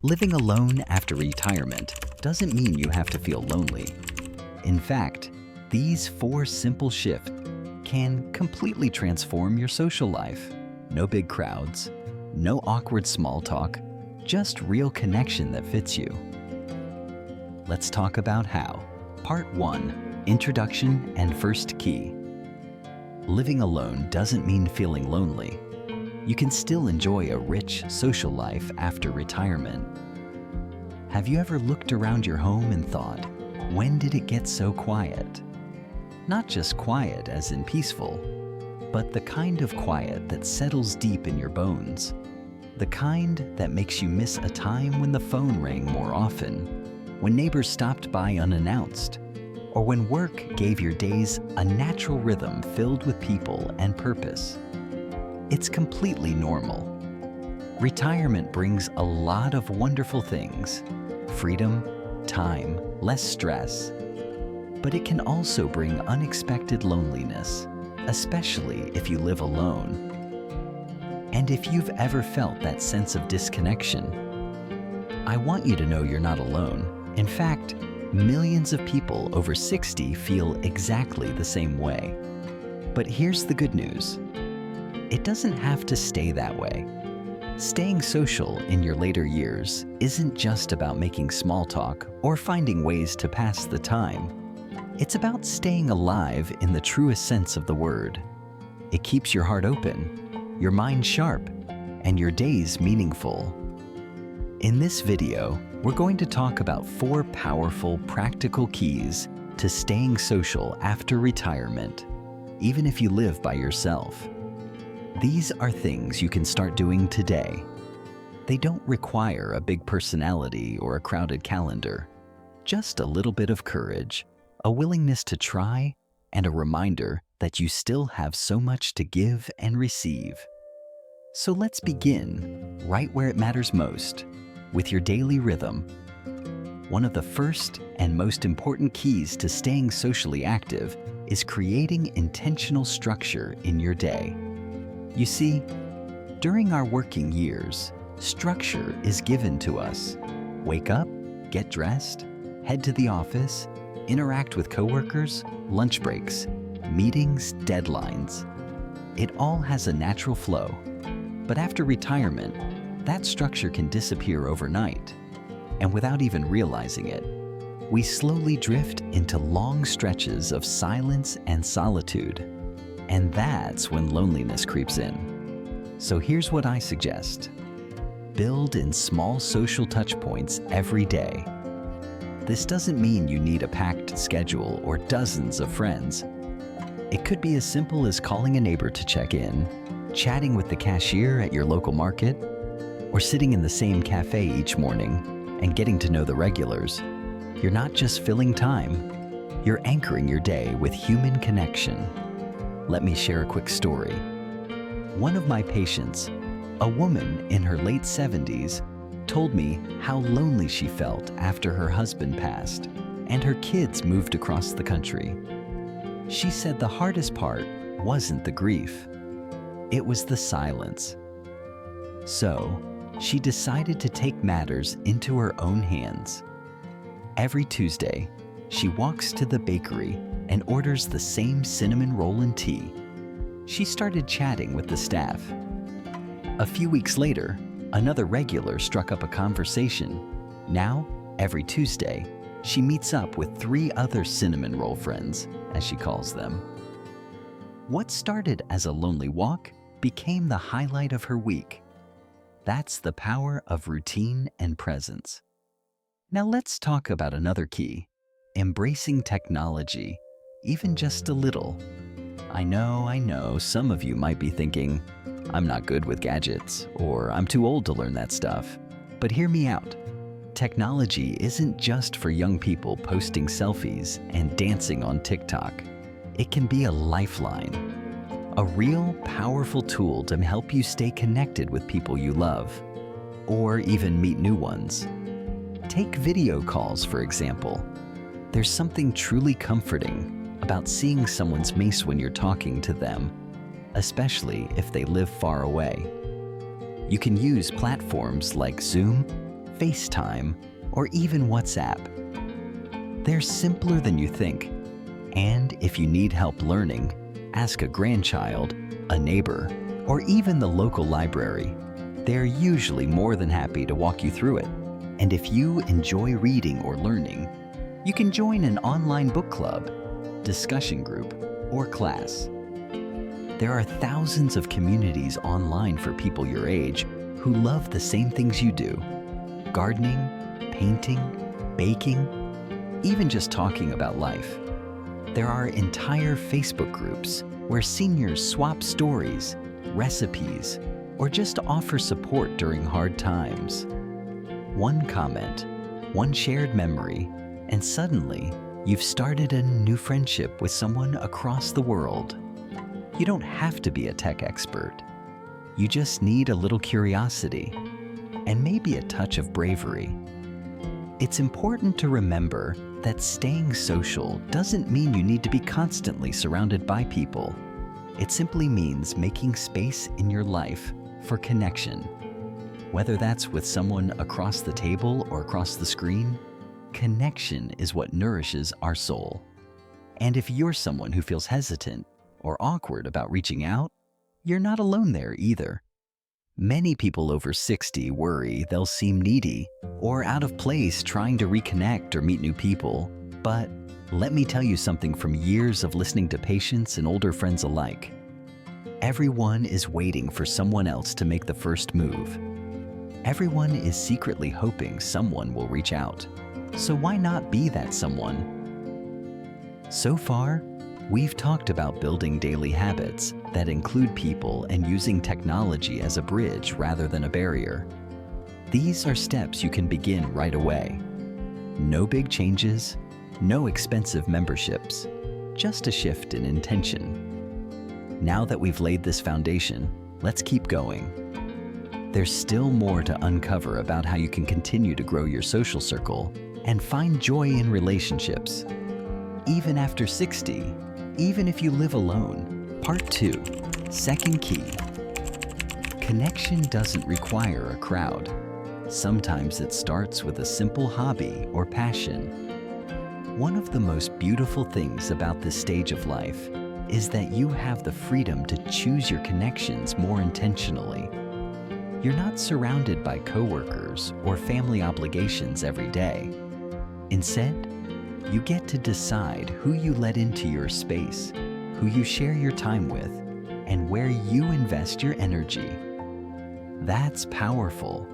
Living alone after retirement doesn't mean you have to feel lonely. In fact, these 4 simple shifts can completely transform your social life. No big crowds, no awkward small talk, just real connection that fits you. Let's talk about how. Part 1, Introduction and First Key. Living alone doesn't mean feeling lonely. You can still enjoy a rich social life after retirement. Have you ever looked around your home and thought, when did it get so quiet? Not just quiet as in peaceful, but the kind of quiet that settles deep in your bones. The kind that makes you miss a time when the phone rang more often, when neighbors stopped by unannounced, or when work gave your days a natural rhythm filled with people and purpose. It's completely normal. Retirement brings a lot of wonderful things: freedom, time, less stress. But it can also bring unexpected loneliness, especially if you live alone. And if you've ever felt that sense of disconnection, I want you to know you're not alone. In fact, millions of people over 60 feel exactly the same way. But here's the good news. It doesn't have to stay that way. Staying social in your later years isn't just about making small talk or finding ways to pass the time. It's about staying alive in the truest sense of the word. It keeps your heart open, your mind sharp, and your days meaningful. In this video, we're going to talk about 4 powerful, practical keys to staying social after retirement, even if you live by yourself. These are things you can start doing today. They don't require a big personality or a crowded calendar. Just a little bit of courage, a willingness to try, and a reminder that you still have so much to give and receive. So let's begin right where it matters most, with your daily rhythm. One of the first and most important keys to staying socially active is creating intentional structure in your day. You see, during our working years, structure is given to us. Wake up, get dressed, head to the office, interact with coworkers, lunch breaks, meetings, deadlines. It all has a natural flow. But after retirement, that structure can disappear overnight. And without even realizing it, we slowly drift into long stretches of silence and solitude. And that's when loneliness creeps in. So here's what I suggest. Build in small social touch points every day. This doesn't mean you need a packed schedule or dozens of friends. It could be as simple as calling a neighbor to check in, chatting with the cashier at your local market, or sitting in the same cafe each morning and getting to know the regulars. You're not just filling time, you're anchoring your day with human connection. Let me share a quick story. One of my patients, a woman in her late 70s, told me how lonely she felt after her husband passed and her kids moved across the country. She said the hardest part wasn't the grief, it was the silence. So, she decided to take matters into her own hands. Every Tuesday, she walks to the bakery and orders the same cinnamon roll and tea. She started chatting with the staff. A few weeks later, another regular struck up a conversation. Now, every Tuesday, she meets up with 3 other cinnamon roll friends, as she calls them. What started as a lonely walk became the highlight of her week. That's the power of routine and presence. Now let's talk about another key, embracing technology, even just a little. I know, some of you might be thinking, I'm not good with gadgets, or I'm too old to learn that stuff. But hear me out. Technology isn't just for young people posting selfies and dancing on TikTok. It can be a lifeline, a real powerful tool to help you stay connected with people you love, or even meet new ones. Take video calls, for example. There's something truly comforting about seeing someone's face when you're talking to them, especially if they live far away. You can use platforms like Zoom, FaceTime, or even WhatsApp. They're simpler than you think, and if you need help learning, ask a grandchild, a neighbor, or even the local library. They're usually more than happy to walk you through it. And if you enjoy reading or learning, you can join an online book club, discussion group, or class. There are thousands of communities online for people your age who love the same things you do: gardening, painting, baking, even just talking about life. There are entire Facebook groups where seniors swap stories, recipes, or just offer support during hard times. One comment, one shared memory, and suddenly you've started a new friendship with someone across the world. You don't have to be a tech expert. You just need a little curiosity and maybe a touch of bravery. It's important to remember that staying social doesn't mean you need to be constantly surrounded by people. It simply means making space in your life for connection. Whether that's with someone across the table or across the screen, connection is what nourishes our soul. And if you're someone who feels hesitant or awkward about reaching out, you're not alone there either. Many people over 60 worry they'll seem needy or out of place trying to reconnect or meet new people. But let me tell you something from years of listening to patients and older friends alike. Everyone is waiting for someone else to make the first move. Everyone is secretly hoping someone will reach out. So why not be that someone? So far, we've talked about building daily habits that include people and using technology as a bridge rather than a barrier. These are steps you can begin right away. No big changes, no expensive memberships, just a shift in intention. Now that we've laid this foundation, let's keep going. There's still more to uncover about how you can continue to grow your social circle and find joy in relationships. Even after 60, even if you live alone. Part 2, second key. Connection doesn't require a crowd. Sometimes it starts with a simple hobby or passion. One of the most beautiful things about this stage of life is that you have the freedom to choose your connections more intentionally. You're not surrounded by coworkers or family obligations every day. Instead, you get to decide who you let into your space, who you share your time with, and where you invest your energy. That's powerful.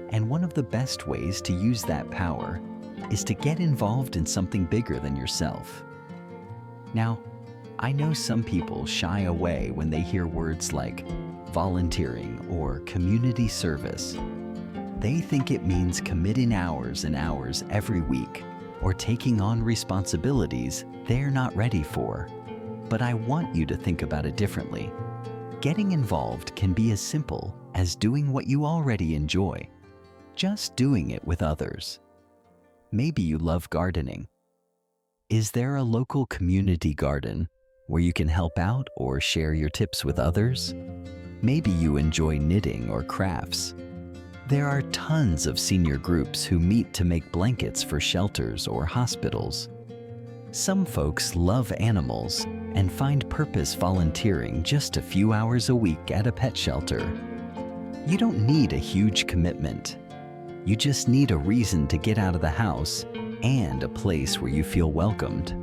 And one of the best ways to use that power is to get involved in something bigger than yourself. Now, I know some people shy away when they hear words like volunteering or community service. They think it means committing hours and hours every week or taking on responsibilities they're not ready for. But I want you to think about it differently. Getting involved can be as simple as doing what you already enjoy, just doing it with others. Maybe you love gardening. Is there a local community garden where you can help out or share your tips with others? Maybe you enjoy knitting or crafts. There are tons of senior groups who meet to make blankets for shelters or hospitals. Some folks love animals and find purpose volunteering just a few hours a week at a pet shelter. You don't need a huge commitment. You just need a reason to get out of the house and a place where you feel welcomed.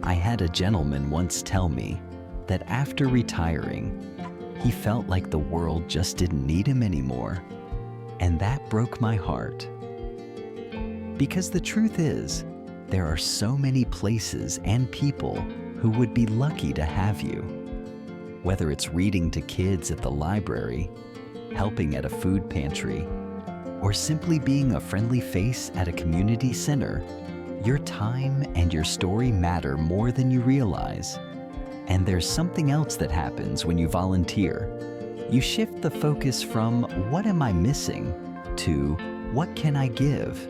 I had a gentleman once tell me that after retiring, he felt like the world just didn't need him anymore. And that broke my heart. Because the truth is, there are so many places and people who would be lucky to have you. Whether it's reading to kids at the library, helping at a food pantry, or simply being a friendly face at a community center, your time and your story matter more than you realize. And there's something else that happens when you volunteer. You shift the focus from "what am I missing?" to "what can I give?"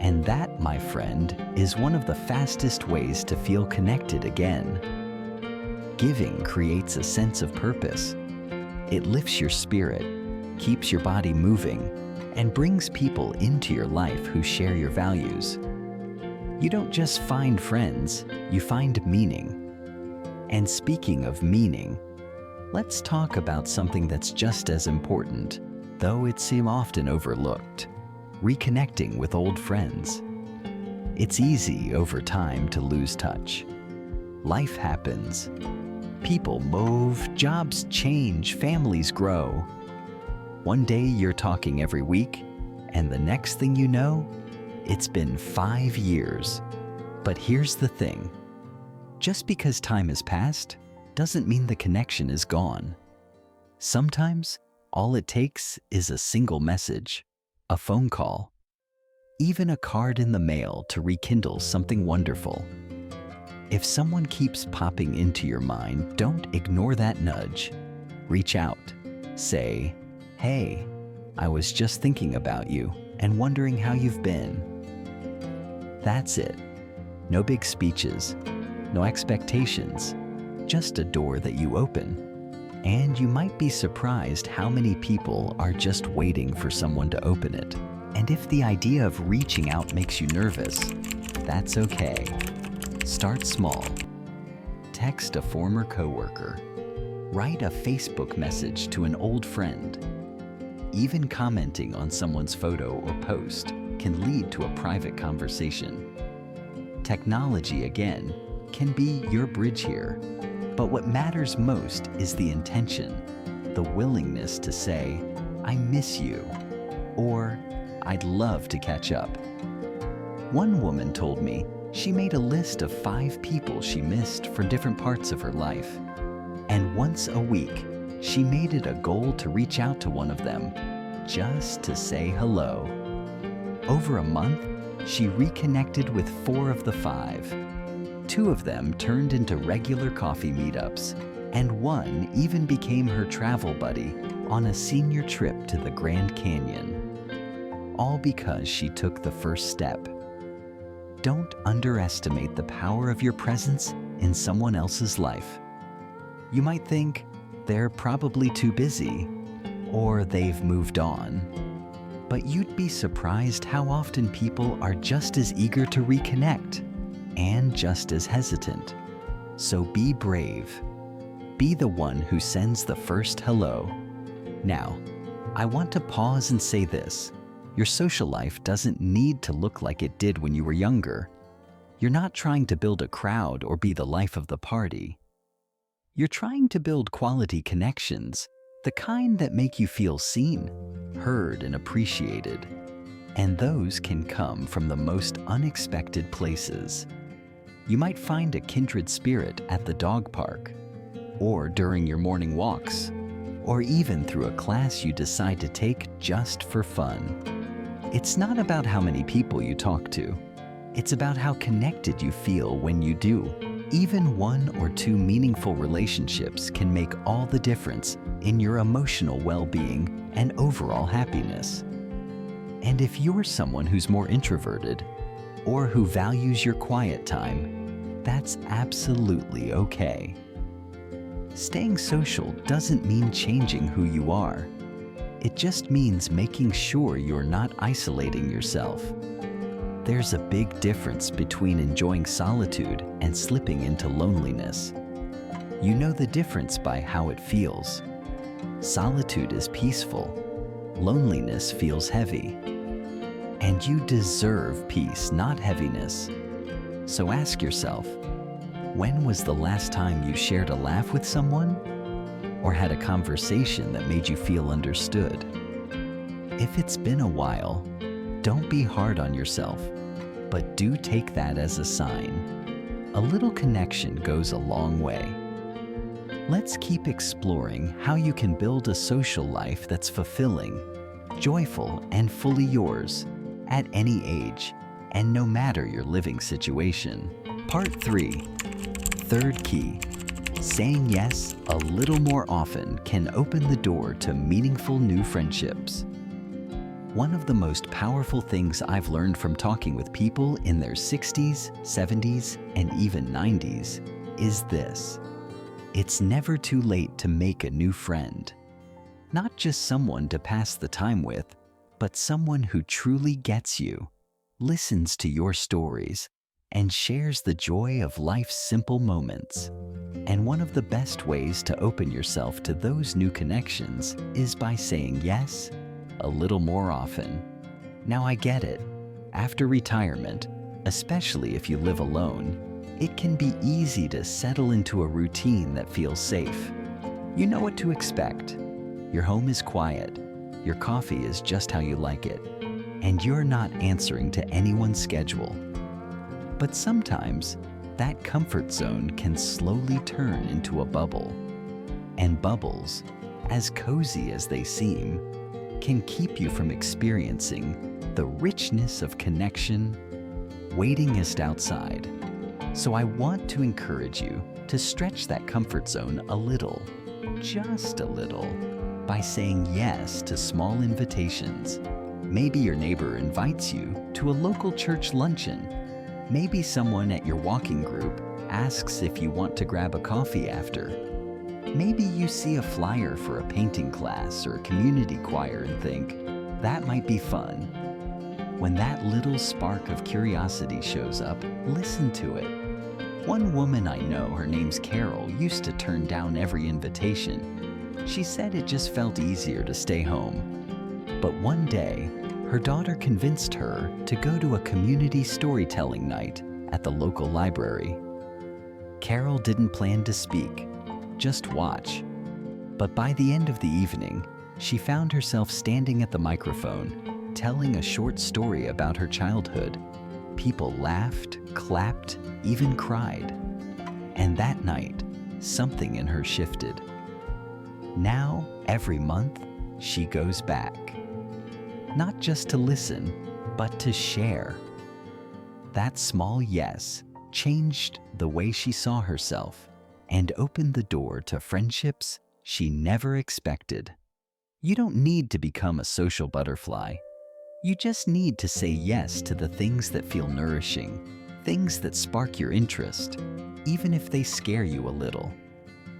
And that, my friend, is one of the fastest ways to feel connected again. Giving creates a sense of purpose. It lifts your spirit, keeps your body moving, and brings people into your life who share your values. You don't just find friends, you find meaning. And speaking of meaning, let's talk about something that's just as important, though it seems often overlooked: reconnecting with old friends. It's easy over time to lose touch. Life happens. People move, jobs change, families grow. One day you're talking every week, and the next thing you know, it's been 5 years. But here's the thing. Just because time has passed doesn't mean the connection is gone. Sometimes all it takes is a single message, a phone call, even a card in the mail to rekindle something wonderful. If someone keeps popping into your mind, don't ignore that nudge. Reach out. Say, "Hey, I was just thinking about you and wondering how you've been." That's it. No big speeches, no expectations, just a door that you open. And you might be surprised how many people are just waiting for someone to open it. And if the idea of reaching out makes you nervous, that's okay. Start small. Text a former coworker. Write a Facebook message to an old friend. Even commenting on someone's photo or post can lead to a private conversation. Technology, again, can be your bridge here. But what matters most is the intention, the willingness to say, "I miss you," or "I'd love to catch up." One woman told me she made a list of 5 people she missed for different parts of her life. And once a week, she made it a goal to reach out to one of them, just to say hello. Over a month, she reconnected with 4 of the 5. 2 of them turned into regular coffee meetups, and 1 even became her travel buddy on a senior trip to the Grand Canyon. All because she took the first step. Don't underestimate the power of your presence in someone else's life. You might think they're probably too busy, or they've moved on. But you'd be surprised how often people are just as eager to reconnect and just as hesitant. So be brave. Be the one who sends the first hello. Now, I want to pause and say this. Your social life doesn't need to look like it did when you were younger. You're not trying to build a crowd or be the life of the party. You're trying to build quality connections, the kind that make you feel seen, heard, and appreciated. And those can come from the most unexpected places. You might find a kindred spirit at the dog park, or during your morning walks, or even through a class you decide to take just for fun. It's not about how many people you talk to. It's about how connected you feel when you do. Even 1 or 2 meaningful relationships can make all the difference in your emotional well-being and overall happiness. And if you're someone who's more introverted or who values your quiet time, that's absolutely okay. Staying social doesn't mean changing who you are. It just means making sure you're not isolating yourself. There's a big difference between enjoying solitude and slipping into loneliness. You know the difference by how it feels. Solitude is peaceful. Loneliness feels heavy. And you deserve peace, not heaviness. So ask yourself, when was the last time you shared a laugh with someone? Or had a conversation that made you feel understood? If it's been a while, don't be hard on yourself, but do take that as a sign. A little connection goes a long way. Let's keep exploring how you can build a social life that's fulfilling, joyful, and fully yours at any age and no matter your living situation. Part 3, third key. Saying yes a little more often can open the door to meaningful new friendships. One of the most powerful things I've learned from talking with people in their 60s, 70s, and even 90s is this. It's never too late to make a new friend. Not just someone to pass the time with, but someone who truly gets you, listens to your stories, and shares the joy of life's simple moments. And one of the best ways to open yourself to those new connections is by saying yes a little more often. Now I get it. After retirement, especially if you live alone, it can be easy to settle into a routine that feels safe. You know what to expect. Your home is quiet, your coffee is just how you like it, and you're not answering to anyone's schedule. But sometimes, that comfort zone can slowly turn into a bubble. And bubbles, as cozy as they seem, can keep you from experiencing the richness of connection waiting just outside. So I want to encourage you to stretch that comfort zone a little, just a little, by saying yes to small invitations. Maybe your neighbor invites you to a local church luncheon. Maybe someone at your walking group asks if you want to grab a coffee after. Maybe you see a flyer for a painting class or a community choir and think, that might be fun. When that little spark of curiosity shows up, listen to it. One woman I know, her name's Carol, used to turn down every invitation. She said it just felt easier to stay home. But one day, her daughter convinced her to go to a community storytelling night at the local library. Carol didn't plan to speak, just watch. But by the end of the evening, she found herself standing at the microphone, telling a short story about her childhood. People laughed, clapped, even cried. And that night, something in her shifted. Now, every month, she goes back. Not just to listen, but to share. That small yes changed the way she saw herself and opened the door to friendships she never expected. You don't need to become a social butterfly. You just need to say yes to the things that feel nourishing, things that spark your interest, even if they scare you a little.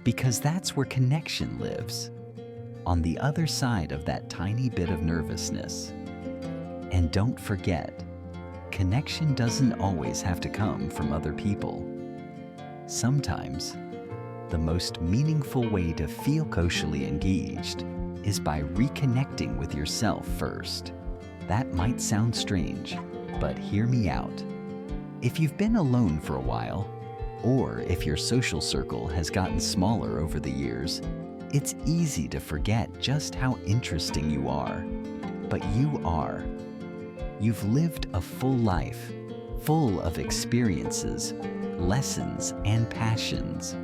Because that's where connection lives, on the other side of that tiny bit of nervousness. And don't forget, connection doesn't always have to come from other people. Sometimes, the most meaningful way to feel socially engaged is by reconnecting with yourself first. That might sound strange, but hear me out. If you've been alone for a while, or if your social circle has gotten smaller over the years, it's easy to forget just how interesting you are. But you are. You've lived a full life, full of experiences, lessons, and passions.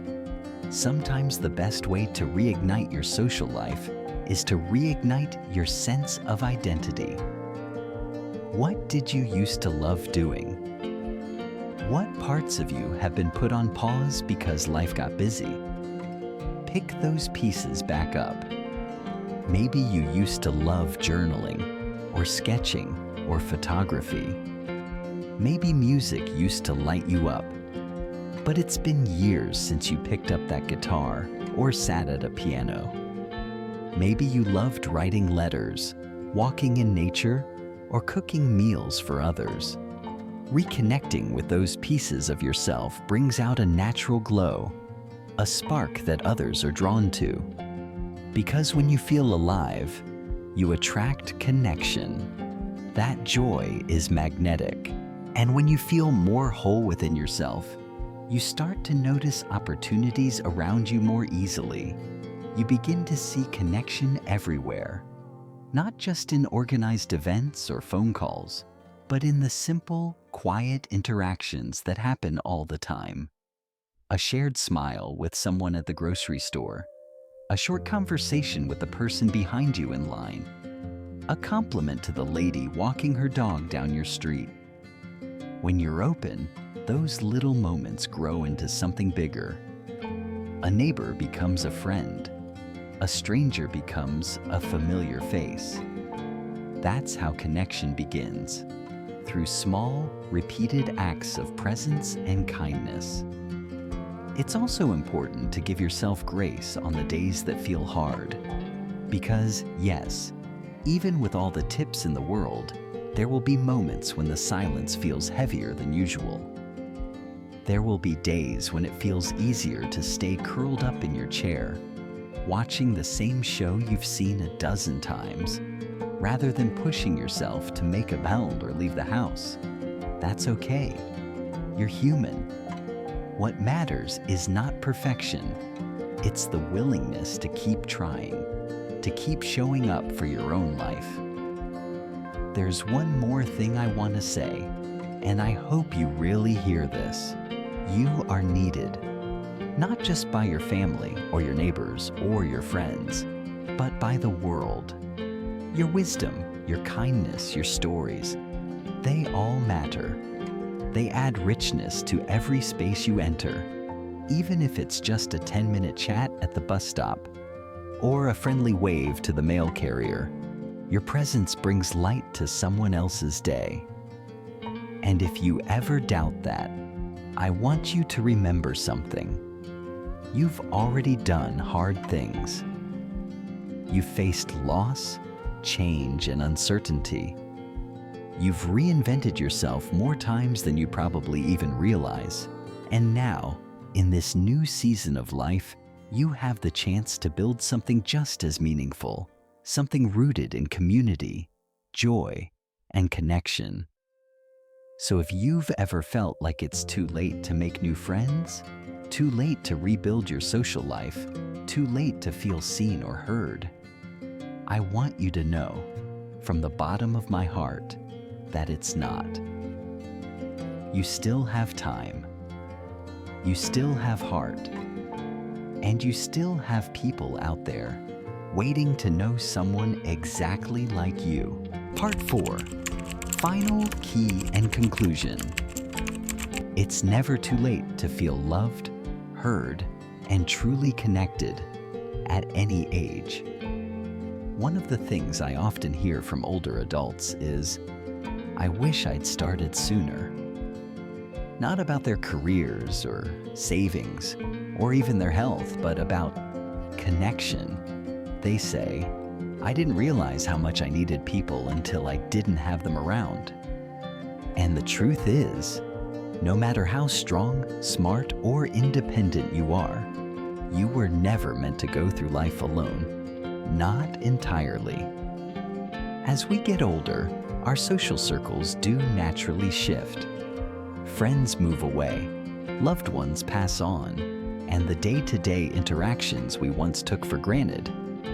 Sometimes the best way to reignite your social life is to reignite your sense of identity. What did you used to love doing? What parts of you have been put on pause because life got busy? Pick those pieces back up. Maybe you used to love journaling, or sketching, or photography. Maybe music used to light you up. But it's been years since you picked up that guitar or sat at a piano. Maybe you loved writing letters, walking in nature, or cooking meals for others. Reconnecting with those pieces of yourself brings out a natural glow, a spark that others are drawn to. Because when you feel alive, you attract connection. That joy is magnetic. And when you feel more whole within yourself, you start to notice opportunities around you more easily. You begin to see connection everywhere. Not just in organized events or phone calls, but in the simple, quiet interactions that happen all the time. A shared smile with someone at the grocery store, a short conversation with the person behind you in line, a compliment to the lady walking her dog down your street. When you're open, those little moments grow into something bigger. A neighbor becomes a friend. A stranger becomes a familiar face. That's how connection begins, through small, repeated acts of presence and kindness. It's also important to give yourself grace on the days that feel hard. Because, yes, Even with all the tips in the world, there will be moments when the silence feels heavier than usual. There will be days when it feels easier to stay curled up in your chair, watching the same show you've seen a dozen times, rather than pushing yourself to make a bound or leave the house. That's okay. You're human. What matters is not perfection. It's the willingness to keep trying, to keep showing up for your own life. There's one more thing I want to say, and I hope you really hear this. You are needed, not just by your family or your neighbors or your friends, but by the world. Your wisdom, your kindness, your stories, they all matter. They add richness to every space you enter, even if it's just a 10-minute chat at the bus stop or a friendly wave to the mail carrier. Your presence brings light to someone else's day. And if you ever doubt that, I want you to remember something. You've already done hard things. You've faced loss, change, and uncertainty. You've reinvented yourself more times than you probably even realize. And now, in this new season of life, you have the chance to build something just as meaningful, something rooted in community, joy, and connection. So if you've ever felt like it's too late to make new friends, too late to rebuild your social life, too late to feel seen or heard, I want you to know, from the bottom of my heart, that it's not. You still have time. You still have heart. And you still have people out there waiting to know someone exactly like you. Part 4. Final, key, and conclusion. It's never too late to feel loved, heard, and truly connected at any age. One of the things I often hear from older adults is, "I wish I'd started sooner." Not about their careers or savings or even their health, but about connection. They say, "I didn't realize how much I needed people until I didn't have them around." And the truth is, no matter how strong, smart, or independent you are, you were never meant to go through life alone. Not entirely. As we get older, our social circles do naturally shift. Friends move away, loved ones pass on, and the day-to-day interactions we once took for granted,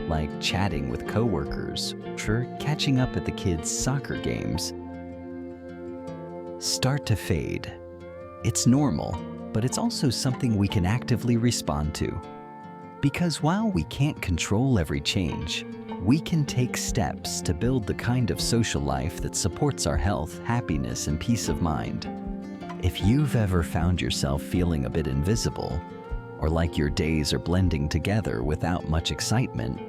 like chatting with coworkers or catching up at the kids' soccer games, start to fade. It's normal, but it's also something we can actively respond to. Because while we can't control every change, we can take steps to build the kind of social life that supports our health, happiness, and peace of mind. If you've ever found yourself feeling a bit invisible, or like your days are blending together without much excitement,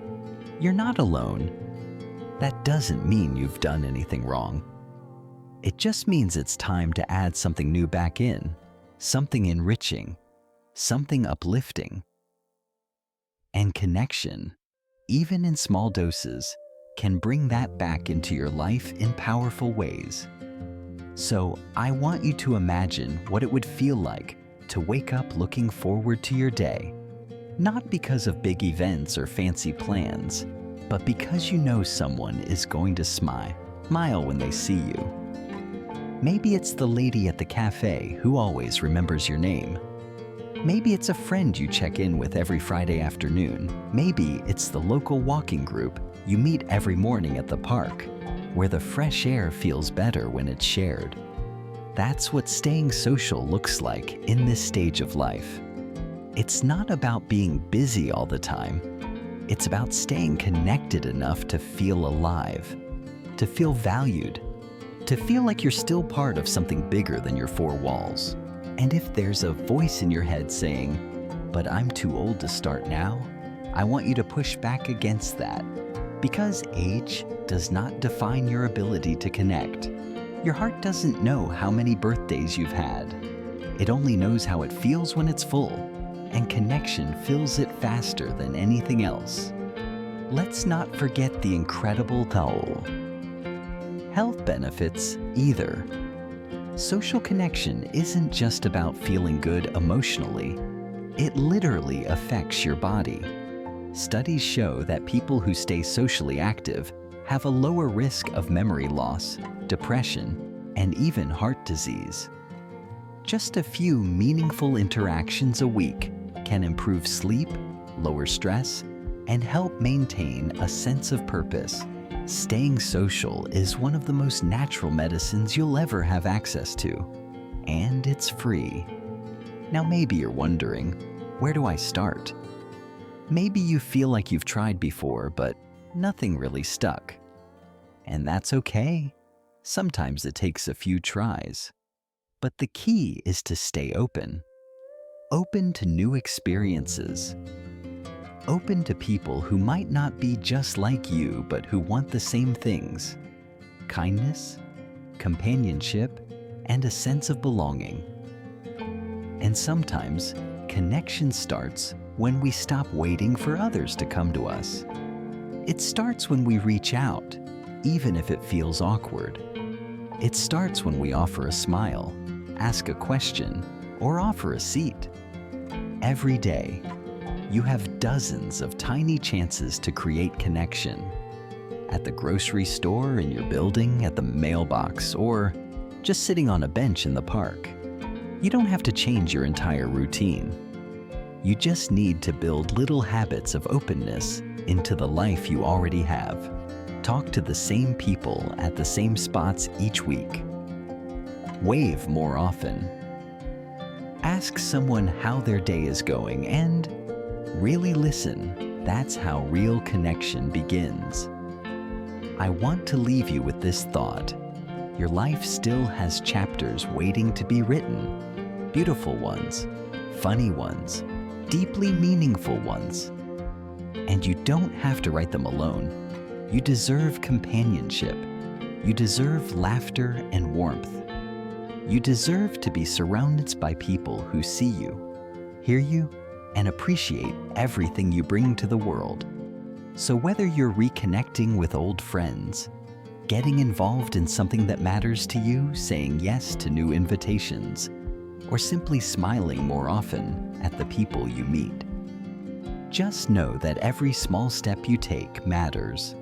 you're not alone. That doesn't mean you've done anything wrong. It just means it's time to add something new back in, something enriching, something uplifting. And connection, even in small doses, can bring that back into your life in powerful ways. So I want you to imagine what it would feel like to wake up looking forward to your day, not because of big events or fancy plans, but because you know someone is going to smile when they see you. Maybe it's the lady at the cafe who always remembers your name. Maybe it's a friend you check in with every Friday afternoon. Maybe it's the local walking group you meet every morning at the park, where the fresh air feels better when it's shared. That's what staying social looks like in this stage of life. It's not about being busy all the time. It's about staying connected enough to feel alive, to feel valued, to feel like you're still part of something bigger than your four walls. And if there's a voice in your head saying, "But I'm too old to start now," I want you to push back against that. Because age does not define your ability to connect. Your heart doesn't know how many birthdays you've had. It only knows how it feels when it's full, and connection fills it faster than anything else. let's not forget the incredible health benefits either. Social connection isn't just about feeling good emotionally. It literally affects your body. Studies show that people who stay socially active have a lower risk of memory loss, depression, and even heart disease. Just a few meaningful interactions a week can improve sleep, lower stress, and help maintain a sense of purpose. Staying social is one of the most natural medicines you'll ever have access to, and it's free. Now maybe you're wondering, where do I start? Maybe you feel like you've tried before, but nothing really stuck. And that's okay. Sometimes it takes a few tries. But the key is to stay open. Open to new experiences. Open to people who might not be just like you, but who want the same things: kindness, companionship, and a sense of belonging. And sometimes, connection starts when we stop waiting for others to come to us. It starts when we reach out, even if it feels awkward. It starts when we offer a smile, ask a question, or offer a seat. Every day, you have dozens of tiny chances to create connection. At the grocery store, in your building, at the mailbox, or just sitting on a bench in the park. You don't have to change your entire routine. You just need to build little habits of openness into the life you already have. Talk to the same people at the same spots each week. Wave more often. Ask someone how their day is going and really listen. That's how real connection begins. I want to leave you with this thought. Your life still has chapters waiting to be written. Beautiful ones, funny ones, deeply meaningful ones. And you don't have to write them alone. You deserve companionship. You deserve laughter and warmth. You deserve to be surrounded by people who see you, hear you, and appreciate everything you bring to the world. So whether you're reconnecting with old friends, getting involved in something that matters to you, saying yes to new invitations, or simply smiling more often at the people you meet, just know that every small step you take matters.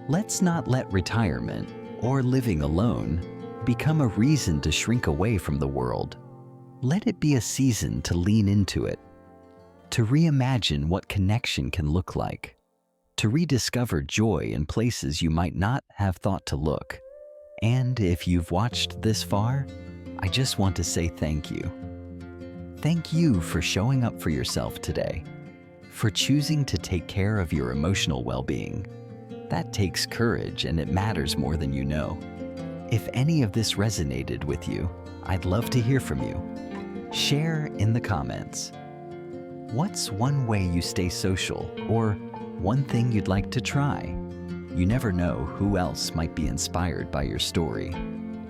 Let's not let retirement or living alone become a reason to shrink away from the world. Let it be a season to lean into it, to reimagine what connection can look like, to rediscover joy in places you might not have thought to look. And if you've watched this far, I just want to say thank you. Thank you for showing up for yourself today, for choosing to take care of your emotional well-being. That takes courage, and it matters more than you know. If any of this resonated with you, I'd love to hear from you. Share in the comments. What's one way you stay social, or one thing you'd like to try? You never know who else might be inspired by your story.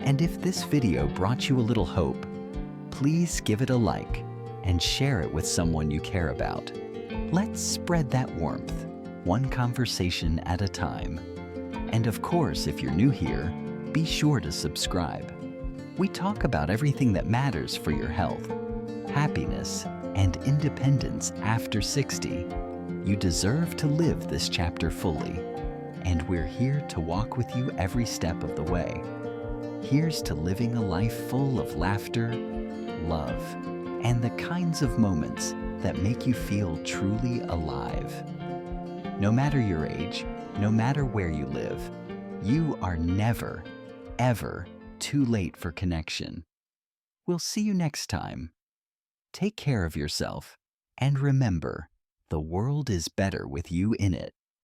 And if this video brought you a little hope, please give it a like and share it with someone you care about. Let's spread that warmth, one conversation at a time. And of course, if you're new here, be sure to subscribe. We talk about everything that matters for your health, happiness, and independence after 60. You deserve to live this chapter fully, and we're here to walk with you every step of the way. Here's to living a life full of laughter, love, and the kinds of moments that make you feel truly alive. No matter your age, no matter where you live, you are never, ever too late for connection. We'll see you next time. Take care of yourself, and remember, the world is better with you in it.